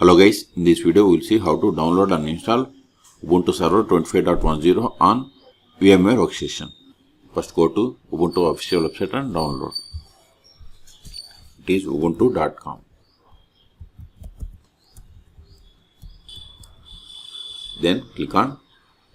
Hello guys, in this video we will see how to download and install Ubuntu Server 25.10 on VMware Workstation. First go to Ubuntu official website and download. It is ubuntu.com. Then click on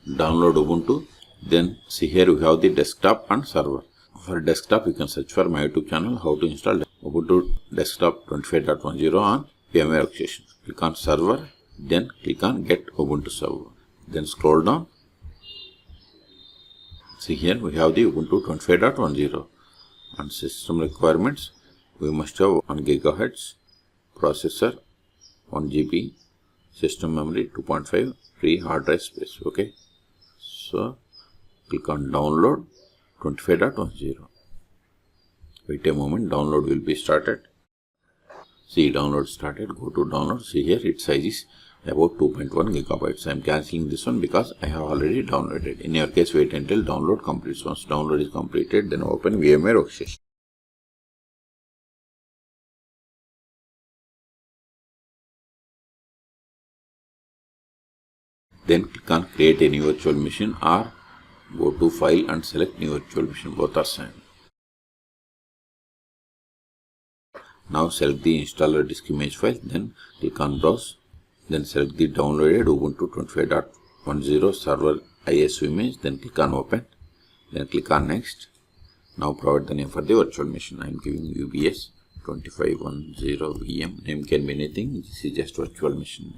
download Ubuntu. Then see here we have the desktop and server. For desktop you can search for my YouTube channel how to install Ubuntu Desktop 25.10 on VMware Workstation. Click on server, then click on get Ubuntu Server. Then scroll down. See here we have the Ubuntu 25.10 and system requirements. We must have 1 GHz processor, 1 GB system memory, 2.5 free hard drive space. Okay, so click on download 25.10. Wait a moment, download will be started. See, download started. Go to download. See here its size is about 2.1 gigabytes. I am cancelling this one because I have already downloaded. In your case, wait until download completes. Once download is completed, then open VMware Workstation. Then click on create a new virtual machine or go to file and select new virtual machine. Both are same. Now select the installer disk image file, then click on browse, then select the downloaded Ubuntu 25.10 server ISO image, then click on open, then click on next. Now provide the name for the virtual machine. I am giving UBS 25.10 VM. Name can be anything, this is just virtual machine.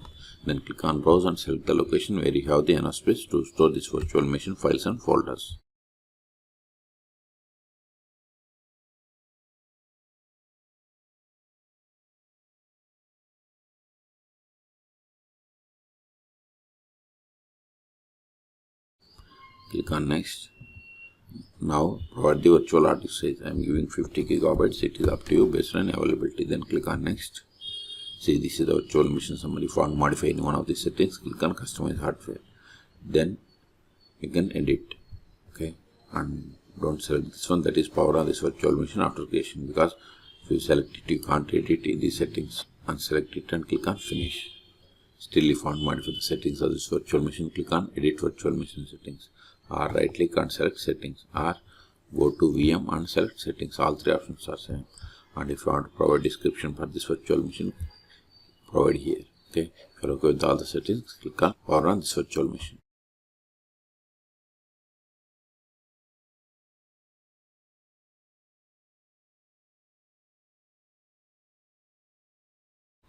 Then click on browse and select the location where you have the enough space to store this virtual machine files and folders. Click on next. Now provide the virtual hard disk size. I am giving 50 gigabytes. It is up to you based on availability. Then click on next. See, this is the virtual machine summary. If you want to modify any one of these settings, click on customize hardware. Then you can edit. Okay, and don't select this one, that is power on this virtual machine after creation, because if you select it you can't edit in these settings. Unselect it and click on finish. Still if you want to modify the settings of this virtual machine, click on edit virtual machine settings, or right click and select settings, or go to VM and select settings. All three options are same. And if you want to provide description for this virtual machine, provide here. Okay, if you are okay with all the settings, click on power on this virtual machine.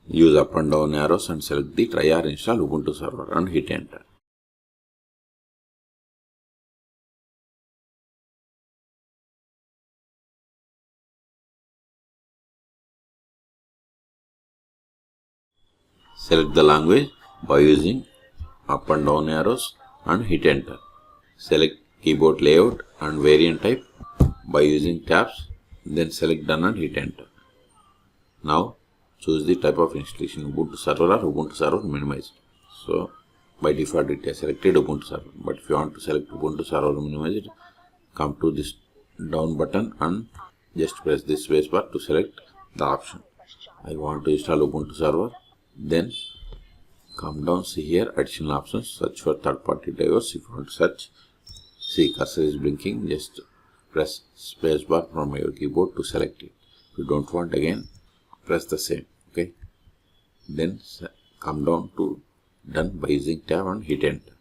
Use up and down arrows and select the try or install Ubuntu Server and hit enter. Select the language by using up and down arrows and hit enter. Select keyboard layout and variant type by using tabs, then select done and hit enter. Now choose the type of installation, Ubuntu Server or Ubuntu Server minimized. So by default it is selected Ubuntu Server, but if you want to select Ubuntu Server minimized, come to this down button and just press this space bar to select the option. I want to install Ubuntu Server. Then come down, see here additional options, search for third party drivers. If you want to search, see cursor is blinking, just press space bar from your keyboard to select it. If you don't want, again press the same. Okay, then come down to done by using tab and hit enter.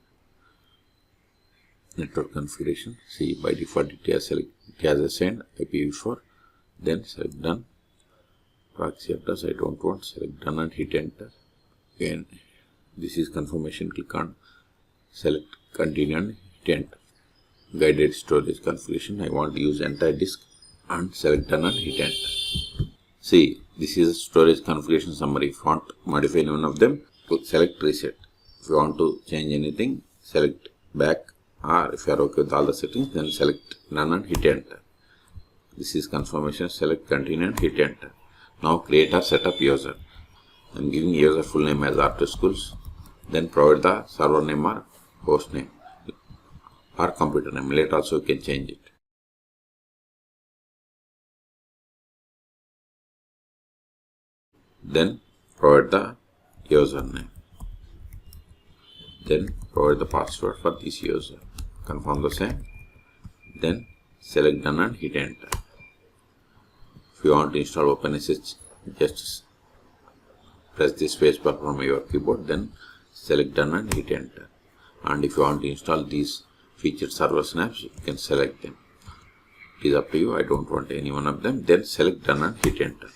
Network configuration, see by default it has assigned IPv4, then select done. Proxy address I don't want, select done and hit enter. Again this is confirmation, click on select continue and hit enter. Guided storage configuration, I want to use entire disk and select done and hit enter. See, this is a storage configuration summary. If you want to modify any one of them, select reset. If you want to change anything, select back, or if you are okay with all the settings, then select none and hit enter. This is confirmation, select continue and hit enter. Now create or set up user. I am giving user full name as R2 Schools. Then provide the server name or host name or computer name. Later also you can change it. Then provide the username. Then provide the password for this user. Confirm the same. Then select done and hit enter. If you want to install OpenSSH, just press the spacebar from your keyboard, then select done and hit enter. And if you want to install these featured server snaps, you can select them. It is up to you. I don't want any one of them. Then select done and hit enter.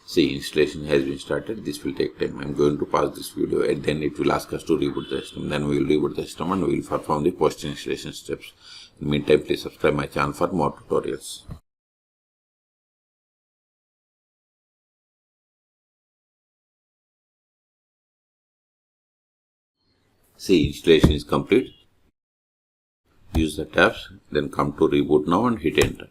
See, installation has been started. This will take time. I am going to pause this video and then it will ask us to reboot the system. Then we will reboot the system and we will perform the post installation steps. In the meantime, please subscribe my channel for more tutorials. See, installation is complete. Use the tabs, then come to reboot now and hit enter.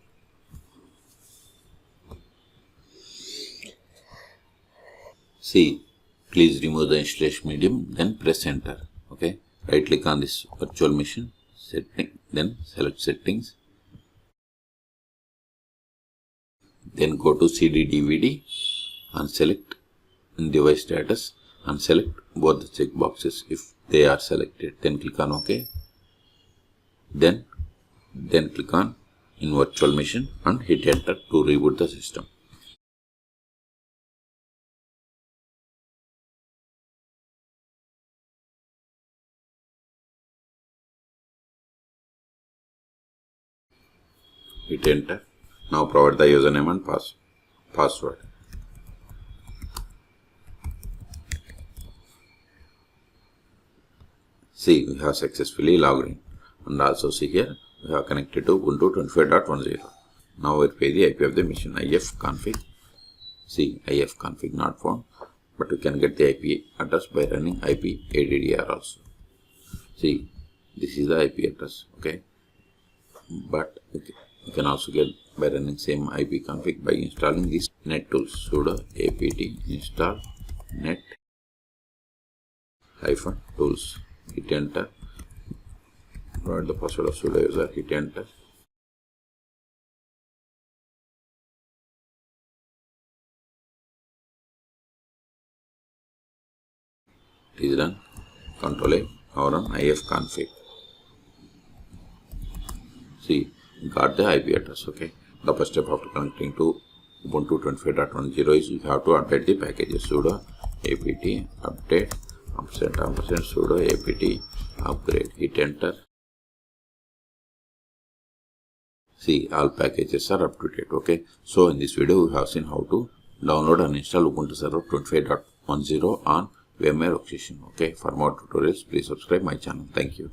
See, please remove the installation medium, then press enter. Okay, right click on this virtual machine setting, then select settings. Then go to CD DVD and select device status and select both the check boxes if they are selected. Then click on OK. Then click on in virtual machine and hit enter to reboot the system. Hit enter. Now provide the username and password. See, we have successfully logged in. And also see here, we have connected to Ubuntu 25.10. Now verify the IP of the machine. ifconfig. See, ifconfig not found, but we can get the IP address by running IP-addr also. See, this is the IP address. Okay, but you can also get by running same ipconfig by installing this net tools. Sudo apt install net -tools. Hit enter. Provide the password of sudo user. Hit enter. It is done. Control A. Now run ifconfig. See, got the IP address. Okay. The first step after connecting to Ubuntu 25.10 is you have to update the packages. Sudo apt update & sudo apt upgrade. Hit enter. See, all packages are up to date. Okay. So in this video we have seen how to download and install Ubuntu Server 25.10 on VMware Workstation. Okay. For more tutorials, please subscribe my channel. Thank you.